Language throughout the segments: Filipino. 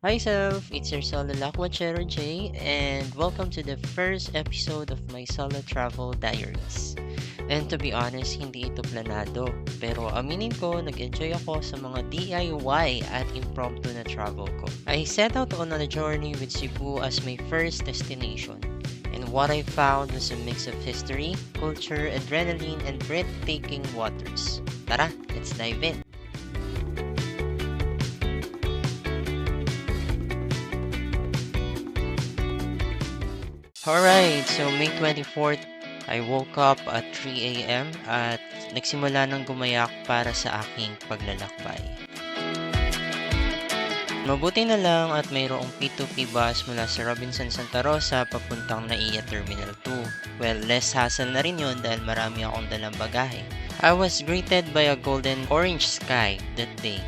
Hi self, it's your solo Lakwachero J and welcome to the first episode of my solo travel diaries. And to be honest, hindi ito planado. Pero aminin ko, nag-enjoy ako sa mga DIY at impromptu na travel ko. I set out on a journey with Cebu as my first destination. And what I found was a mix of history, culture, adrenaline, and breathtaking waters. Tara, let's dive in! Alright, so May 24th, I woke up at 3 a.m. at nagsimula ng gumayak para sa aking paglalakbay. Mabuti na lang at mayroong P2P bus mula sa Robinson Santa Rosa papuntang NAIA Terminal 2. Well, less hassle na rin yun dahil marami akong dalang bagahe. I was greeted by a golden orange sky that day.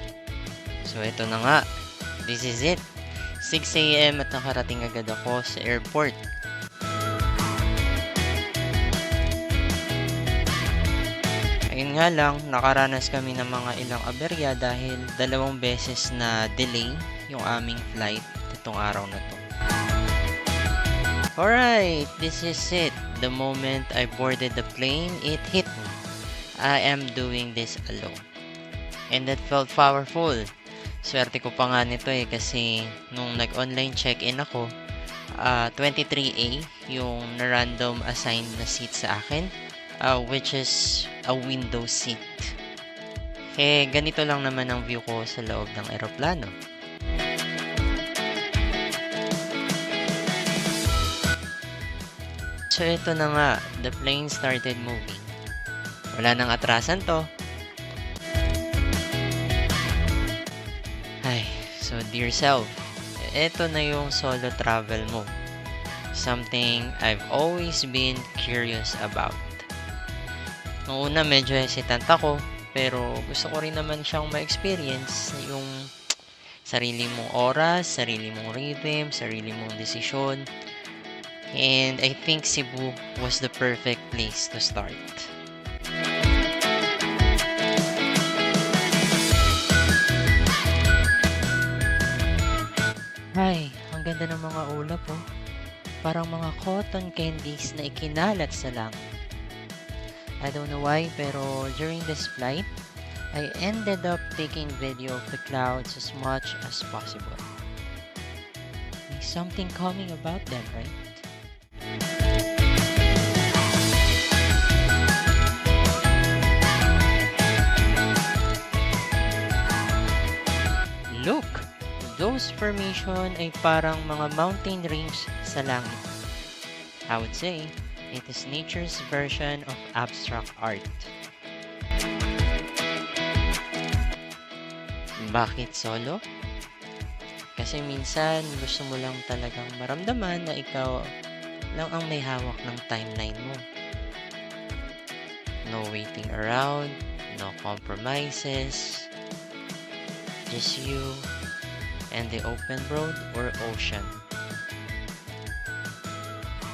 So ito na nga, this is it. 6 a.m. at nakarating agad ako sa airport. Ayun nga lang, nakaranas kami ng mga ilang aberya dahil dalawang beses na delay yung aming flight itong araw na to. Alright, this is it. The moment I boarded the plane, it hit me. I am doing this alone. And that felt powerful. Swerte ko pa nga nito kasi nung nag-online check-in ako, 23A yung na-random assigned na seat sa akin. Which is a window seat. Ganito lang naman ang view ko sa loob ng eroplano. So ito na nga, the plane started moving. Wala nang atrasan to. So dear self, ito na yung solo travel mo. Something I've always been curious about. Noong una medyo hesitant ako, pero gusto ko rin naman siyang ma-experience yung sarili mong oras, sarili mong rhythm, sarili mong desisyon. And I think Cebu was the perfect place to start. Ay, ang ganda ng mga ulap oh. Parang mga cotton candies na ikinalat sa langit. I don't know why, pero during this flight, I ended up taking video of the clouds as much as possible. There's something calming about them, right? Look! Those formation ay parang mga mountain range sa langit. I would say, it is nature's version of abstract art. Bakit solo? Kasi minsan gusto mo lang talagang maramdaman na ikaw lang ang may hawak ng timeline mo. No waiting around, no compromises, just you and the open road or ocean.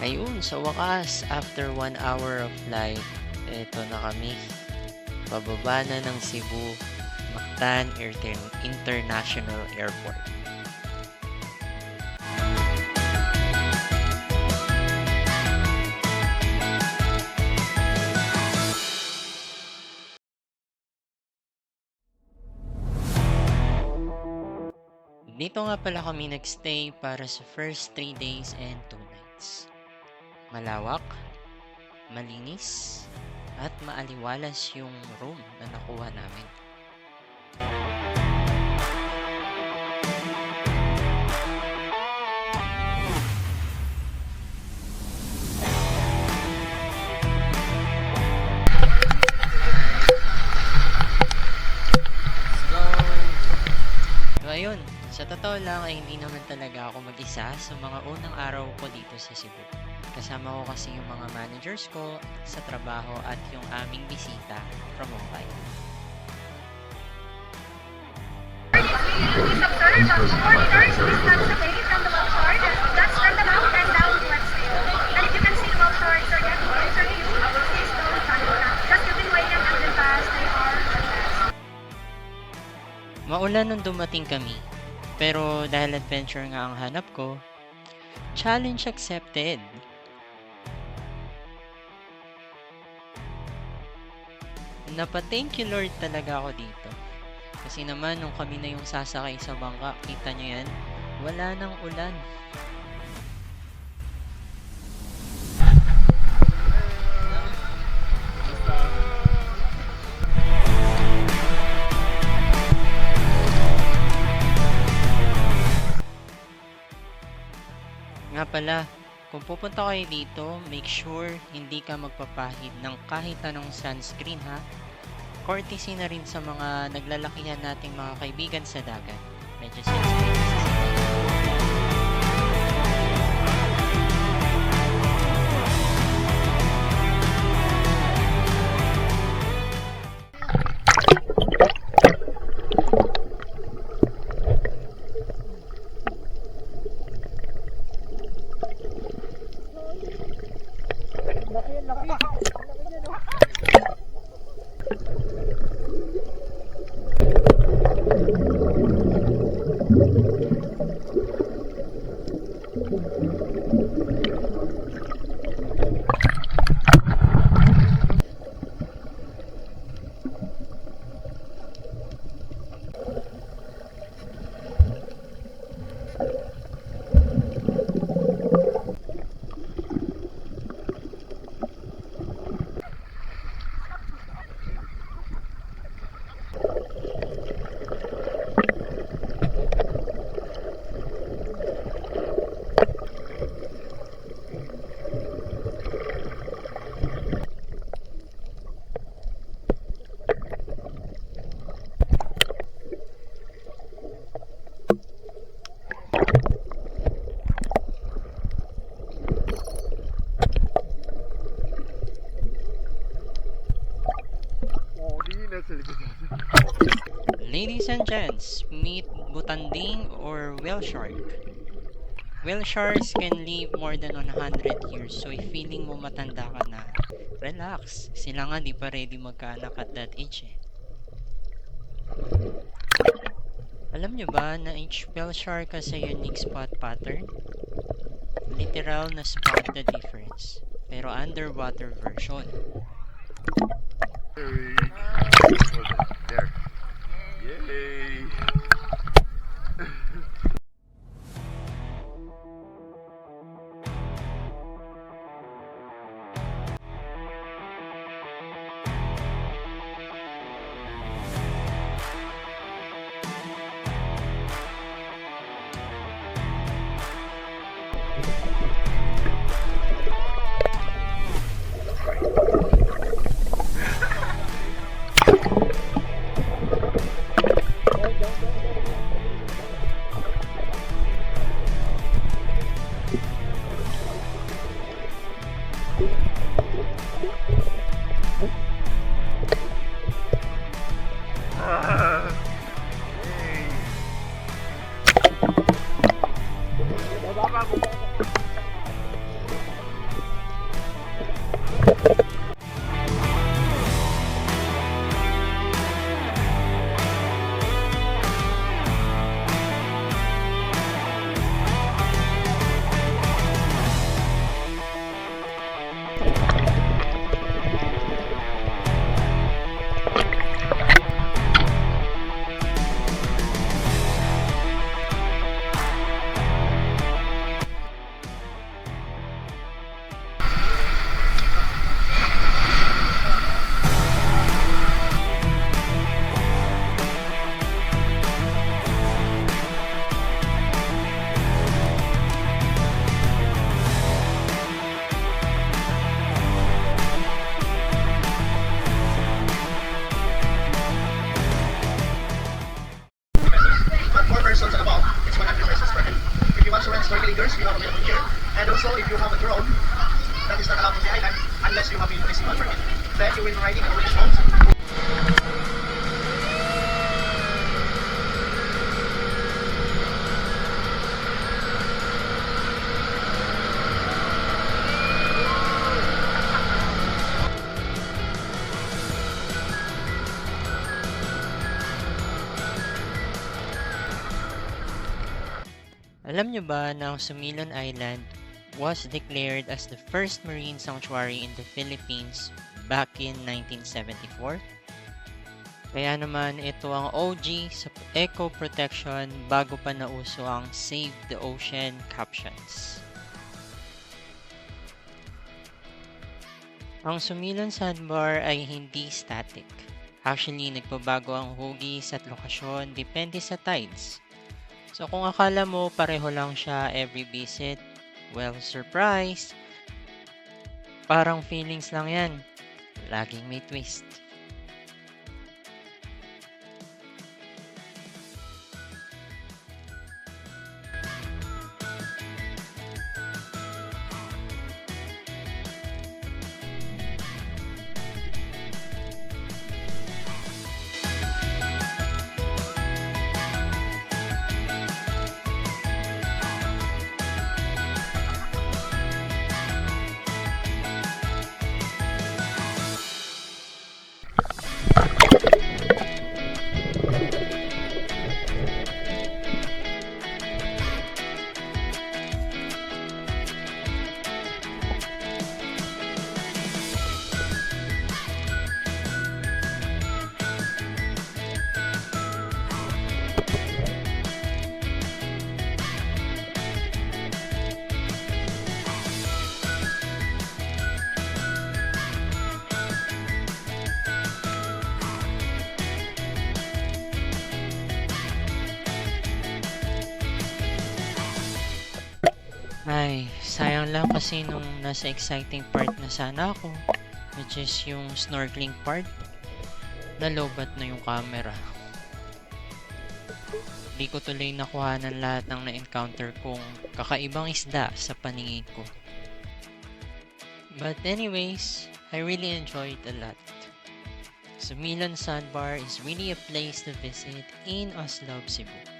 Ayun, sa wakas, after 1 hour of flight, eto na kami. Pababa na ng Cebu, Mactan International Airport. Dito nga pala kami nagstay para sa first 3 days and 2 nights. Malawak, malinis, at maaliwalas yung room na nakuha namin. So ayun, sa totoo lang ay hindi naman talaga ako mag-isa sa mga unang araw ko dito sa Cebu. Kasama ko kasi yung mga managers ko sa trabaho at yung aming bisita from Mumbai. Maulan nung dumating kami, Pero dahil adventure nga ang hanap ko, challenge accepted. Napa-thank you Lord talaga ako dito. Kasi naman nung kami na yung sasakay sa bangka, kita nyo yan, wala nang ulan. Nga pala, kung pupunta kayo dito, make sure hindi ka magpapahid ng kahit anong sunscreen ha. Courtesy na rin sa mga naglalakihan nating mga kaibigan sa dagat. Medyo sensitive kasi sila. Ladies and gents, meet Butanding or whale shark. Whale sharks can live more than 100 years, so if feeling mo matanda ka na, relax. Sila nga di pa ready magkaanak at that age eh. Alam nyo ba na each whale shark has a unique spot pattern? Literal na spot the difference, pero underwater version. There. Yay! you have available here. And also, if you have a drone, that is not allowed on the island unless you have been municipal permit. Then you will be riding a British boat. Alam nyo ba na ang Sumilon Island was declared as the first marine sanctuary in the Philippines back in 1974? Kaya naman ito ang OG sa eco protection bago pa nauso ang Save the Ocean captions. Ang Sumilon Sandbar ay hindi static. Actually, nagbabago ang hugis at lokasyon depende sa tides. So kung akala mo pareho lang siya every visit, well, surprise! Parang feelings lang yan. Laging may twist. Ay, sayang lang kasi nung nasa exciting part na sana ako, which is yung snorkeling part, nalobat na yung camera. Di ko tuloy nakuhanan lahat ng na-encounter kong kakaibang isda sa paningin ko. But anyways, I really enjoyed a lot. Sumilon Sandbar is really a place to visit in Oslob, Cebu.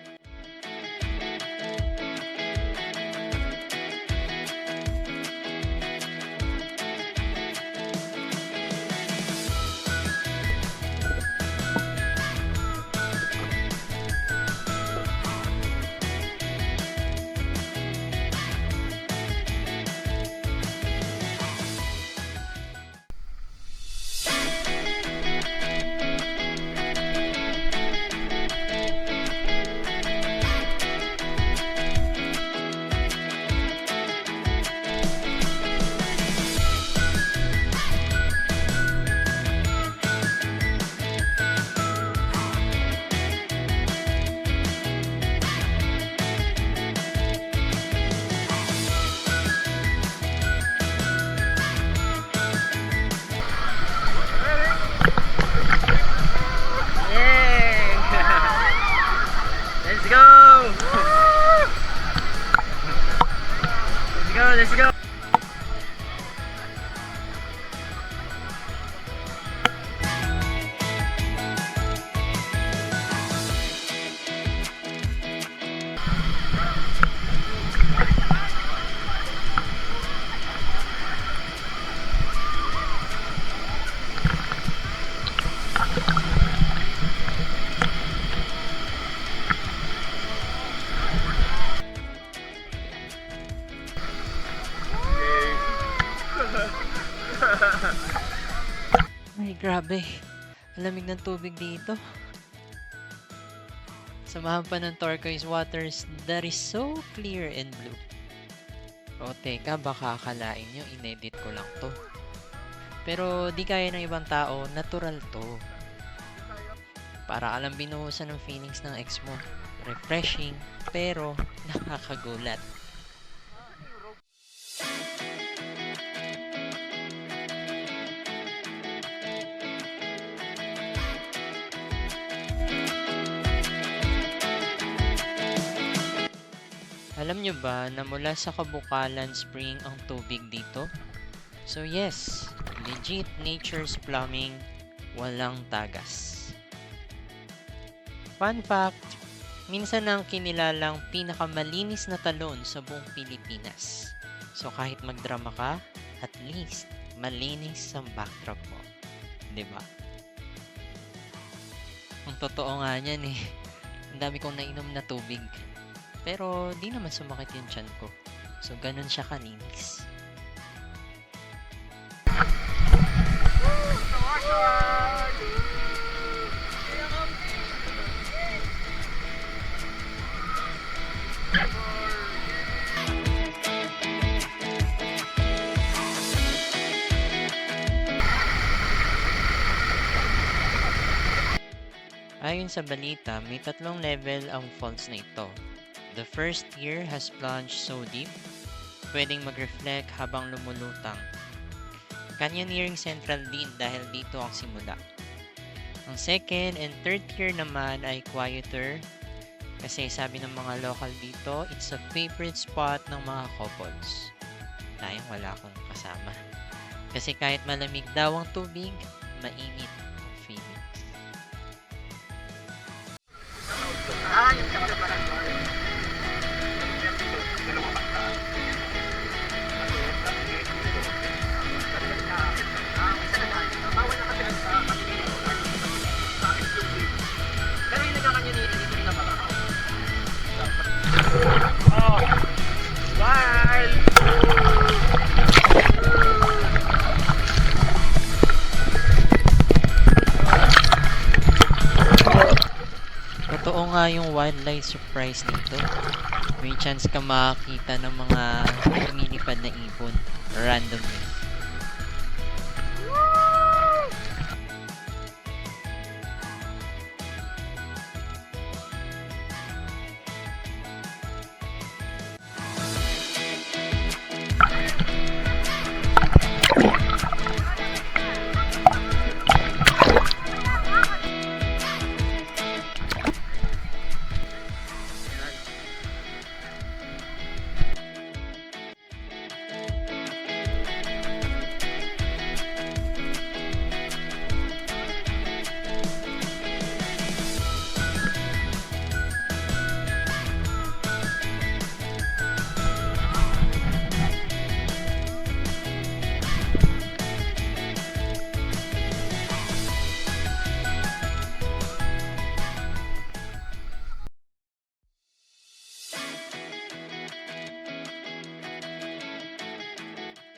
Let's go! Ay, grabe. Alamig ng tubig dito. Samahan pa ng turquoise waters that is so clear and blue. O teka, baka akalain nyo, inedit ko lang to. Pero di kaya ng ibang tao, natural to. Para alam binuhusan ng feelings ng ex mo. Refreshing, pero nakakagulat. Alam nyo ba na mula sa Kabukalan Spring ang tubig dito? So yes, legit nature's plumbing, walang tagas. Fun fact, minsan ang kinilalang pinakamalinis na talon sa buong Pilipinas. So kahit magdrama ka, at least malinis ang backdrop mo. 'Di ba? Ang totoo nga niyan eh, ang dami kong nainom na tubig. Pero di naman sumakit yung tiyan ko. So ganun siya kalinis. Ayon sa balita, may 3 level ang falls na ito. The first tier has plunged so deep, pwedeng mag-reflect habang lumulutang. Canyoneering central din dahil dito ang simula. Ang second and third tier naman ay quieter kasi sabi ng mga local dito, it's a favorite spot ng mga couples. Tayong wala akong kasama. Kasi kahit malamig daw ang tubig, mainit ang feeling. Totoo nga yung wildlife surprise dito. May chance ka makakita ng mga lumilipad na ibon randomly.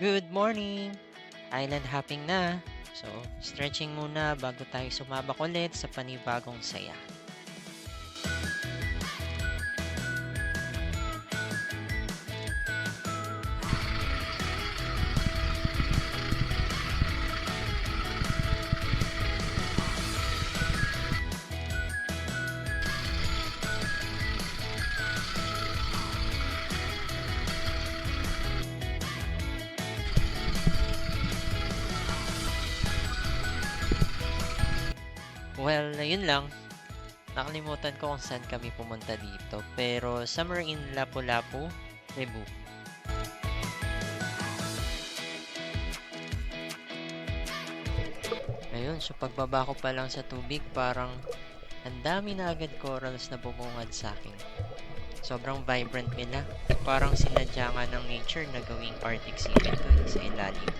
Good morning! Island hopping na. So, stretching muna bago tayo sumabak ulit sa panibagong saya. Well, yun lang. Nakalimutan ko kung saan kami pumunta dito. Pero somewhere in Lapu-Lapu, Cebu. Ayun, so pagbaba ko pa lang sa tubig, parang ang dami na agad corals na bumungad sa akin. Sobrang vibrant nila. Parang sinadya nga ng nature na gawing art exhibit to sa ilalim.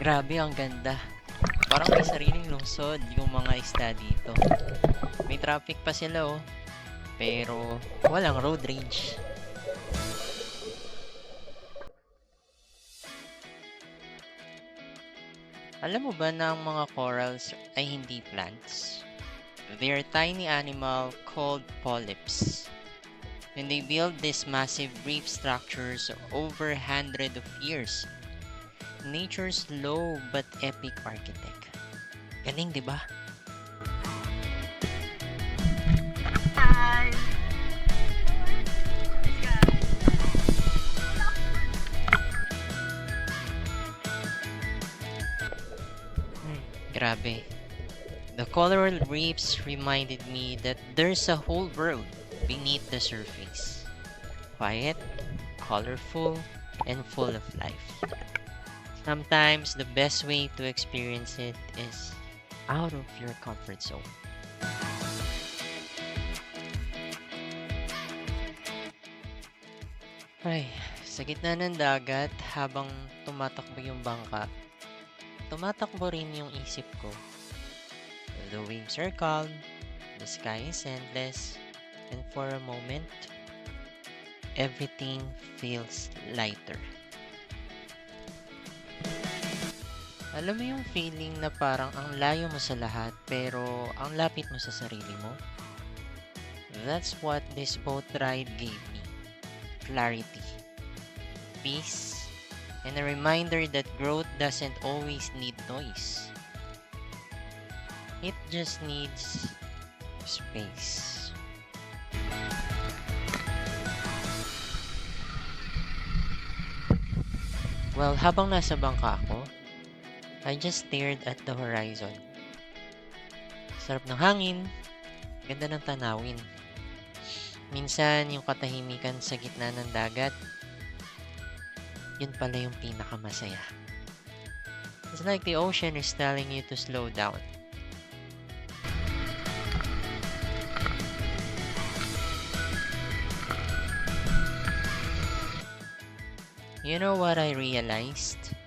Grabe, ang ganda. Parang may sariling lungsod yung mga isda dito. May traffic pa sila oh. Pero walang road rage. Alam mo ba na ang mga corals ay hindi plants? They are tiny animal called polyps. And they build these massive reef structures over hundreds of years. Nature's slow but epic architect. Galing, di ba? Grabe. The coral reefs reminded me that there's a whole world beneath the surface. Quiet, colorful, and full of life. Sometimes the best way to experience it is out of your comfort zone. Ay, sa gitna ng dagat habang tumatakbo yung bangka, tumatakbo rin yung isip ko. The waves are calm, the sky is endless, and for a moment, everything feels lighter. Alam mo yung feeling na parang ang layo mo sa lahat pero ang lapit mo sa sarili mo? That's what this boat ride gave me. Clarity, peace, and a reminder that growth doesn't always need noise. It just needs space. Well, habang nasa bangka ako, I just stared at the horizon. Sarap ng hangin, ganda ng tanawin. Minsan, yung katahimikan sa gitna ng dagat, yun pala yung pinakamasaya. It's like the ocean is telling you to slow down. You know what I realized?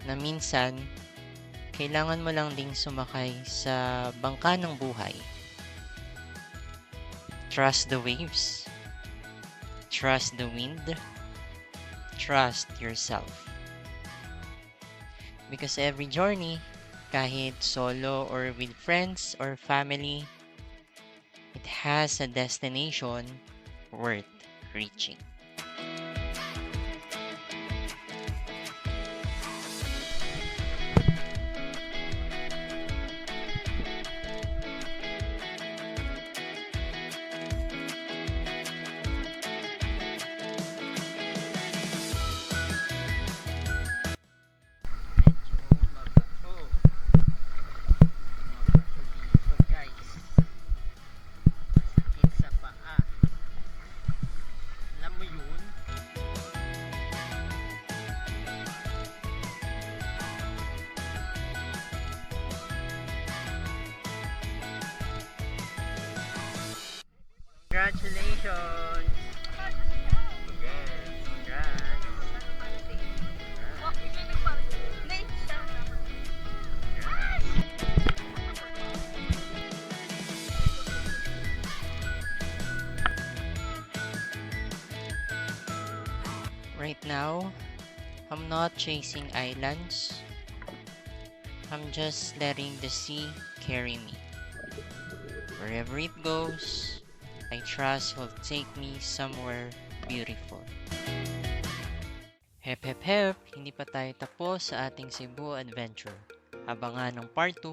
Na minsan, kailangan mo lang ding sumakay sa bangka ng buhay. Trust the waves. Trust the wind. Trust yourself. Because every journey, kahit solo or with friends or family, it has a destination worth reaching. Congratulations! Right now, I'm not chasing islands. I'm just letting the sea carry me. Wherever it goes, I trust will take me somewhere beautiful. Hep hep hep, hindi pa tayo tapos sa ating Cebu adventure. Abangan ng part 2